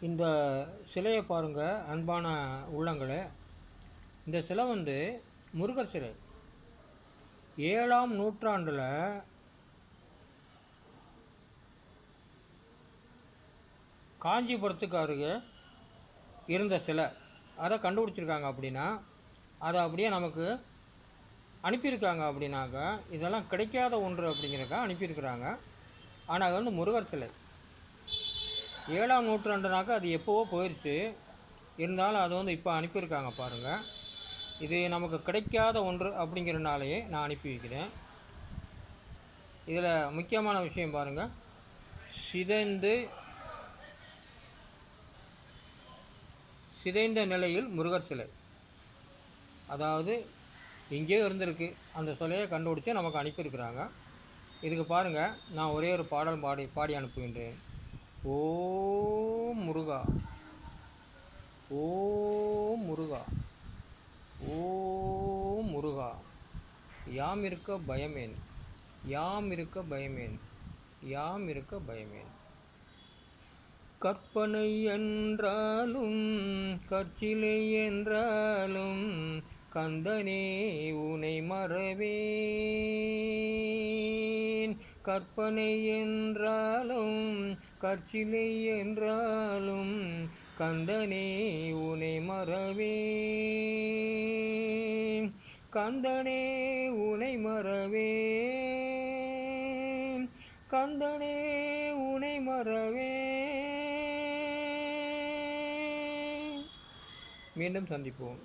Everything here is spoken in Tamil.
இந்த சிலையை பாருங்கள் அன்பான உள்ளங்களே. இந்த சிலை முருகர் சிலை. 7ஆம் நூற்றாண்டில் காஞ்சிபுரத்துக்கு அருகே இருந்த சிலை. அதை கண்டுபிடிச்சிருக்காங்க அப்படின்னா அதை அப்படியே நமக்கு அனுப்பியிருக்காங்க. அப்படின்னாக்கா இதெல்லாம் கிடைக்காத ஒன்று அப்படிங்கிறக்கா அனுப்பியிருக்கிறாங்க. ஆனால் அது முருகர் சிலை. 7ஆம் நூற்றாண்டுனாக்கா அது எப்போவோ போயிடுச்சு. இருந்தாலும் அது இப்போ அனுப்பியிருக்காங்க பாருங்கள். இது நமக்கு கிடைக்காத ஒன்று அப்படிங்கிறனாலேயே நான் அனுப்பி வைக்கிறேன். இதில் முக்கியமான விஷயம் பாருங்கள், சிதைந்த நிலையில் முருகர் சிலை. அதாவது எங்கேயோ இருந்திருக்கு, அந்த சிலையை கண்டுபிடிச்சி நமக்கு அனுப்பியிருக்கிறாங்க. இதுக்கு பாருங்கள், நான் ஒரே ஒரு பாடல் பாடி அனுப்புகின்றேன். ஓம் முருகா, ஓம் முருகா, ஓம் முருகா, யாம் இருக்க பயமேன், யாம் இருக்க பயமேன், யாம் இருக்க பயமேன். கற்பனை என்றாலும் கற்சிலை என்றாலும் கந்தனே உனை மறவேன். கற்பனை என்றாலும் கற்சிலை என்றாலும் கந்தனே உனை மறவேன். கந்தனே உனை மறவேன். கந்தனே உனை மறவேன். மீண்டும் சந்திப்போம்.